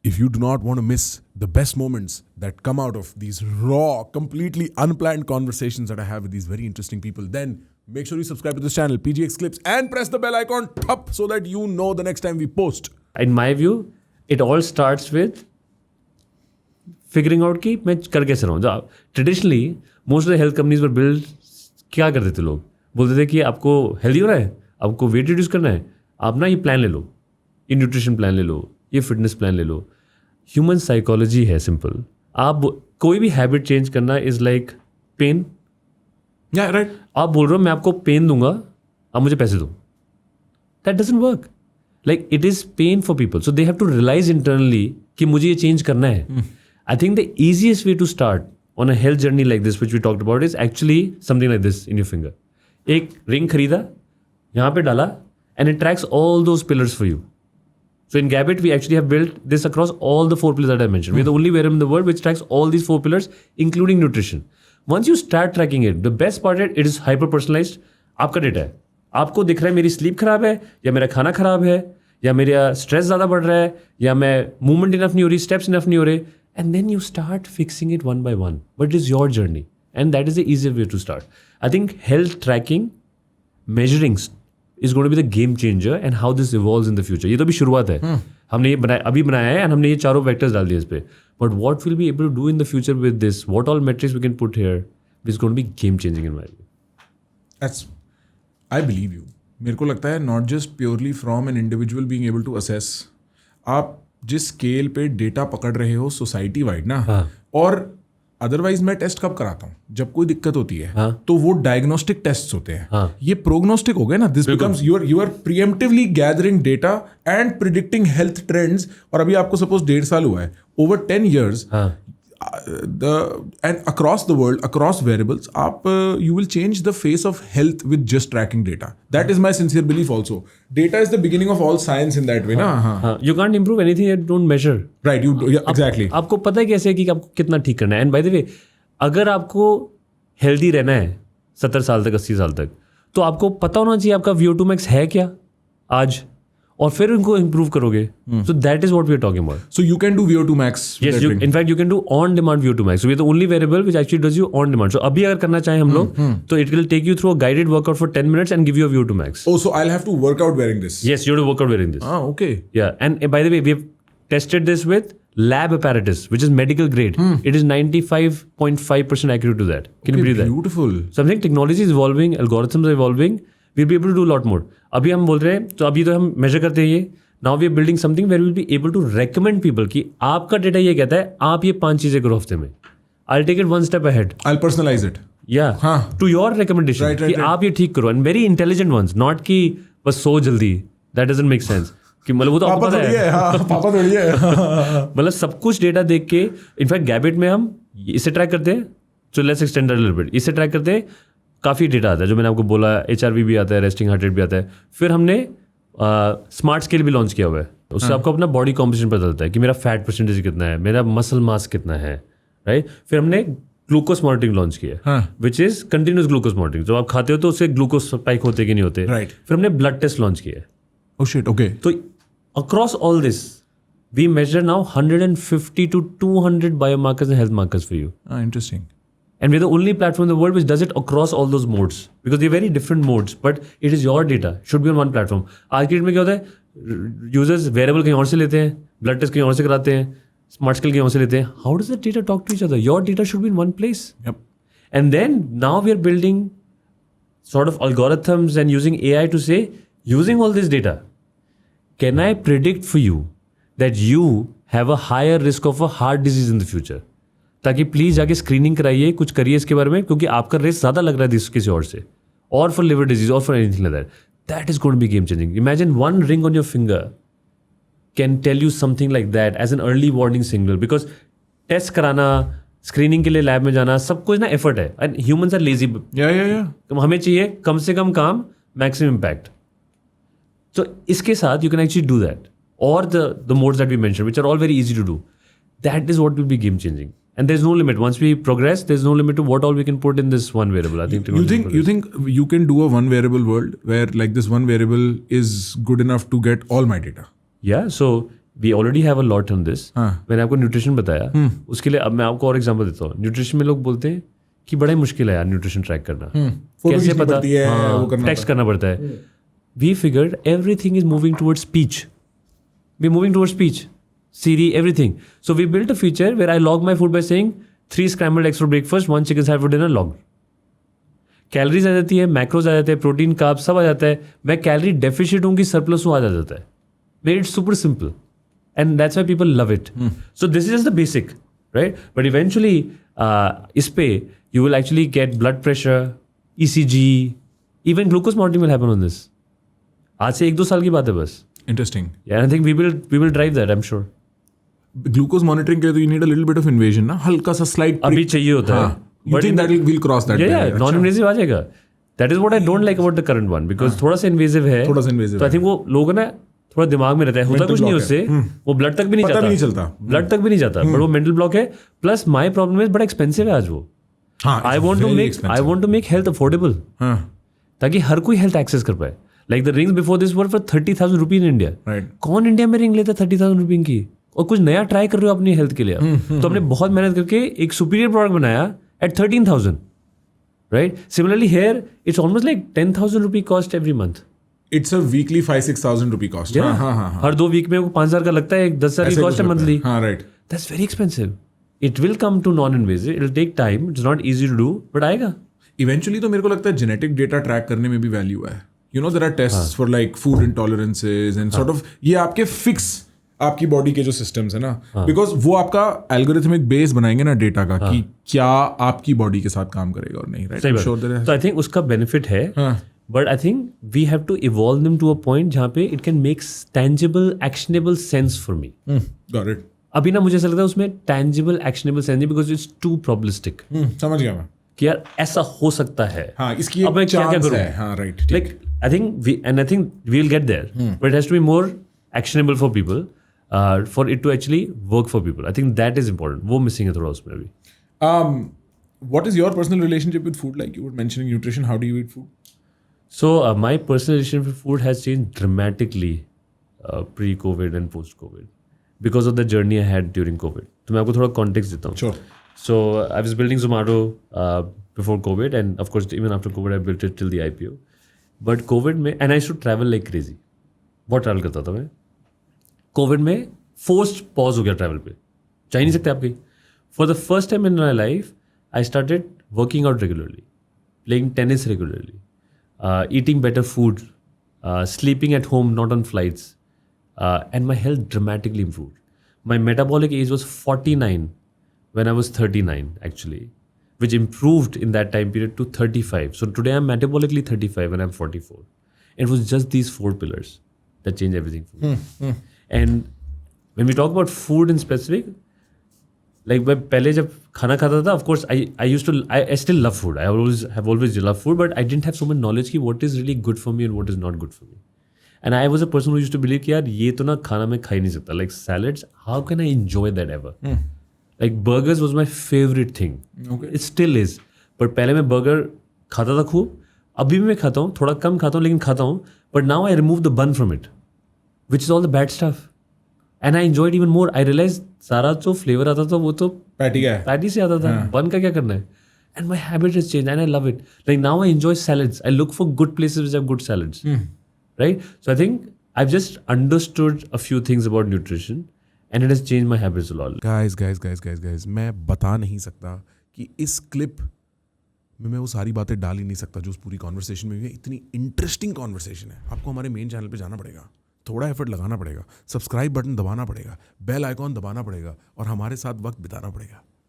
if you do not want to miss the best moments that come out of these raw, completely unplanned conversations that I have with these very interesting people, then make sure you subscribe to this channel, PGX Clips, and press the bell icon up so that you know the next time we post. In my view, it all starts with figuring out कि मैं कर कैसे रहा हूँ. Traditionally, most of the health companies were built, क्या करते थे लोग? बोलते थे कि आपको हेल्दी होना है, आपको वेट रिड्यूस करना है, आप ना ये प्लान ले लो, ये न्यूट्रिशन प्लान ले लो, ये फिटनेस प्लान ले लो. ह्यूमन साइकोलॉजी है सिंपल. आप कोई भी हैबिट चेंज करना इज लाइक पेन. राइट. आप बोल रहे हो मैं आपको पेन दूंगा, आप मुझे पैसे दो. That doesn't work. Like it is pain for people, so they have to realise internally कि मुझे ये चेंज करना है. I think the easiest way to start on a health journey like this which we talked about is actually something like this in your finger. एक ring खरीदा, यहाँ पे डाला, and it tracks all those pillars for you. So in Gabit, we actually have built this across all the 4 pillars that I mentioned. We're the only wearable in the world which tracks all these 4 pillars, including nutrition. Once you start tracking it, the best part is it is hyper-personalized. आपका data है. आपको दिख रहा है मेरी sleep खराब है, या मेरा खाना खराब है, या मेरा स्ट्रेस ज़्यादा बढ़ रहा है, या मैं मूवमेंट इनफ नहीं हो रही, स्टेप्स इनफ नहीं हो रहे. And then you start fixing it one by one. But it is your journey. And that is the easier way to start. I think health tracking, measuring is going to be the game changer and how this evolves in the future. ये तो अभी शुरुआत है. हमने ये बनाया है and हमने ये चारों vectors डाल दिए इस पे. But what we'll be able to do in the future with this, what all metrics we can put here, is going to be game changing in my view. I believe you. मेरे को लगता है not just purely from an individual being able to assess. आप जिस scale पे data पकड़ रहे हो सोसाइटी वाइड ना, और अदरवाइज मैं टेस्ट कब कराता हूँ जब कोई दिक्कत होती है. तो वो डायग्नोस्टिक टेस्ट होते हैं. ये प्रोग्नोस्टिक हो गए ना. This becomes you are preemptively gathering data and predicting health trends. और अभी आपको सपोज 1.5 साल हुआ है, over 10 years and across the world, across variables, you will change the face of health with just tracking data. That is my sincere belief also. Data is the beginning of all science in that way. You can't improve anything you don't measure. Right. Exactly. आपको पता है कैसे कि आपको कितना ठीक करना है. एंड बाय द वे, अगर आपको हेल्दी रहना है 70 साल तक, 80 साल तक, तो आपको पता होना चाहिए आपका VO2 max है क्या आज, और फिर उनको इम्प्रूव करोगे. So that is what we are talking about. So you can do VO2 max. Yes, in fact you can do on demand VO2 max. So we are the only wearable which actually does you on demand. So अभी अगर करना चाहें हम लोग, तो it will take you through a guided workout for 10 minutes and give you a VO2 max. Oh, so I'll have to work out wearing this. Yes, you have to work out wearing this. Okay. Yeah, and by the way, we have tested this with lab apparatus, which is medical grade. It is 95.5% accurate to that. Can you believe that? Beautiful. So I think technology is evolving, algorithms are evolving. We'll be able to do a lot more. अभी हम बोल रहे हैं, तो अभी तो हम measure करते हैं ये. Now we are building something where we'll be able to recommend people कि आपका डेटा ये कहता है आप ये 5 चीजें करो हफ्ते में. I'll take it one step ahead. I'll personalize it. Yeah. To your recommendation. Right. कि आप ये ठीक करो. And very intelligent ones. Not कि बस सो जल्दी. That doesn't make sense. कि मतलब वो तो आपको पता है. पापा थोड़ी है. मतलब सब कुछ डेटा देख के, इनफैक्ट गैबिट में हम इसे ट्रैक करते हैं. So let's extend that a little bit. इसे ट्रैक करते हैं, काफ़ी डेटा आता है जो मैंने आपको बोला. HRV भी आता है, रेस्टिंग हार्ट रेट भी आता है. फिर हमने स्मार्ट स्केल भी लॉन्च किया हुआ है. उससे आपको अपना बॉडी कॉम्पोजिशन पता चलता है कि मेरा फैट परसेंटेज कितना है, मेरा मसल मास कितना है. राइट. फिर हमने ग्लूकोज मॉनिटरिंग लॉन्च किया, which is continuous glucose monitoring. जब आप खाते हो तो उससे ग्लूकोज स्पाइक होते कि नहीं होते. फिर हमने ब्लड टेस्ट लॉन्च किया है. Oh shit, okay. तो across all this we measure now 150 to 200 biomarkers and health markers for you. Interesting. And we're the only platform in the world which does it across all those modes, because they're very different modes, but it is your data, should be on one platform. आज की date में क्या होता है, users variable कहीं और से लेते हैं, ब्लड टेस्ट कहीं और से कराते हैं, स्मार्ट स्केल कहीं और से लेते हैं. How does the data talk to each other? Your data should be in one place. And then now we are building sort of algorithms and using AI to say, using all this data, can I predict for you that you have a higher risk of a heart disease in the future? ताकि please जाके screening कराइए, कुछ करिए इसके बारे में, क्योंकि आपका रिस्क ज़्यादा लग रहा है किसी और से, और फॉर लिवर डिजीज और for anything like that. That is going to be game changing. Imagine one ring on your finger can tell you something like that as an early warning signal. Because test कराना, screening के लिए lab में जाना, सब कुछ ना effort है. And humans are lazy. हमें चाहिए कम से कम काम, मैक्सिमम इम्पैक्ट. तो इसके साथ you can actually do that. और the modes that we mention, which are all very easy to do, that is what will be game changing. And there's no limit. Once we progress, there's no limit to what all we can put in this one variable. I think. You think you can do a one variable world where like this one variable is good enough to get all my data? Yeah. So we already have a lot on this. हाँ. मैंने आपको nutrition बताया, उसके लिए अब मैं आपको और एग्जांपल देता हूँ. न्यूट्रिशन में लोग बोलते हैं कि बड़ा ही मुश्किल है यार न्यूट्रिशन ट्रैक करना, कैसे पता, टेक्स्ट करना पड़ता है. We figured everything is moving towards speech. We moving towards speech, Siri, everything. So we built a feature where I log my food by saying 3 scrambled eggs for breakfast, 1 chicken salad for dinner, log. Calories आ जाती है, macros आ जाते हैं, protein carb सब आ जाता है. मैं calorie deficient हूँ कि सरप्लस हूँ आ जाता है. Made it super simple and that's why people love it. So this is just the basic, right? But eventually इस पे you will actually get blood pressure, ECG, even glucose monitoring will happen on this. आज से 1-2 साल की बात है बस. Interesting. I think we will drive that, I am sure. Glucose monitoring के लिए तो you need a little bit of invasion ना, हल्का सा स्लाइट अभी चाहिए होता है. You think that we'll cross that? Yeah, non-invasive आ जाएगा. That is what I don't like about the current one, because थोड़ा सा invasive है. थोड़ा सा invasive. तो I think वो लोगों ना थोड़ा दिमाग में रहता है, होता कुछ नहीं उससे, वो ब्लड तक भी नहीं जाता. पता भी नहीं चलता. ब्लड तक भी नहीं जाता, but वो मेंटल ब्लॉक है. प्लस माय प्रॉब्लम है बड़ा एक्सपेंसिव है आज वो. I want to make health affordable. ताकि हर कोई हेल्थ एक्सेस कर पाए. Like the rings before this were for 30,000 रुपये in India. Right. कौन इंडिया में रिंग लेता 30,000 रुपये की? और कुछ नया ट्राई कर रहे हो अपनी हेल्थ के लिए. तो हमने बहुत मेहनत करके एक सुपीरियर प्रोडक्ट बनाया at 13,000, right? Similarly here, it's almost like 10,000 rupee cost every month. It's a weekly 5,000-6,000 rupee cost. Yeah. हाँ. हर 2 वीक में 5,000 का लगता है, 10,000 की कॉस्ट है मंथली. हाँ, right. That's very expensive. It will come to non-invasive. It'll take time. It's not easy to do, but आएगा. Eventually तो मेरे को लगता है जेनेटिक डेटा ट्रैक करने में भी वैल्यू है. You know there are tests for like food intolerances and sort of ये आपके फिक्स आपकी बॉडी के जो सिस्टम्स है ना, बिकॉज वो आपका एल्गोरिथमिक बेस बनाएंगे ना डेटा का कि क्या आपकी बॉडी के साथ काम करेगा और नहीं, राइट? तो आई थिंक उसका बेनिफिट है, but I think we have to evolve them to a point जहाँ पे it can make tangible actionable sense for me. Got it. अभी ना मुझे ऐसा लगता है उसमें टैंजिबल एक्शनेबल सेंस नहीं, बिकॉज इट्स टू प्रॉब्लिस्टिक. समझ गया मैं कि यार ऐसा हो सकता है. हाँ, इसकी अब मैं क्या करूँ? हाँ, right. Like I think we will get there, but it has to be more actionable for people. For it to actually work for people. I think that is important. वो missing है थोड़ा उसमें अभी. What is your personal relationship with food? Like you were mentioning nutrition, how do you eat food? So my personal relationship with food has changed dramatically pre-COVID and post-COVID because of the journey I had during COVID. तो मैं आपको थोड़ा context देता हूँ. Sure. So I was building Zomato before COVID, and of course even after COVID I built it till the IPO. But COVID में, and I used to travel like crazy. बहुत travel करता था मैं. Covid में forced pause हो गया travel पे, जा ही नहीं सकते आप कहीं. For the first time in my life I started working out regularly, playing tennis regularly, eating better food, sleeping at home not on flights, and my health dramatically improved. My metabolic age was 49 when I was 39 actually, which improved in that time period to 35. So today I'm metabolically 35 and I'm 44. It was just these 4 pillars that changed everything for me. And when we talk about food in specific, like मैं पहले जब खाना खाता था, of course I still love food. I have always loved food, but I didn't have so much knowledge कि what is really good for me and what is not good for me. And I was a person who used to believe कि यार ये तो ना खाना मैं खा ही नहीं सकता. Like salads, how can I enjoy that ever? Like burgers was my favorite thing. Okay. It still is. But पहले मैं burger खाता था खूब, अभी भी मैं खाता हूँ, थोड़ा कम खाता हूँ लेकिन खाता हूँ. But now I remove the bun from it, which is all the bad stuff. And I enjoyed even more. I realized सारा जो फ्लेवर आता था वो तो पैटी से आता था. बन का क्या करना है? And my habit has changed and I love it. Like now I enjoy salads. I look for good places which have good salads. Right? So I think I've just understood a few things about nutrition and it has changed my habits a lot. Guys, मैं बता नहीं सकता कि इस clip में मैं वो सारी बातें डाल ही नहीं सकता जो उस पूरी कॉन्वर्सेशन में हुई है. इतनी इंटरेस्टिंग कॉन्वर्सेशन है. आपको हमारे मेन चैनल पे जाना पड़ेगा, थोड़ा एफर्ट लगाना पड़ेगा, सब्सक्राइब बटन दबाना पड़ेगा, बेल आइकॉन दबाना पड़ेगा और हमारे साथ वक्त बिताना पड़ेगा.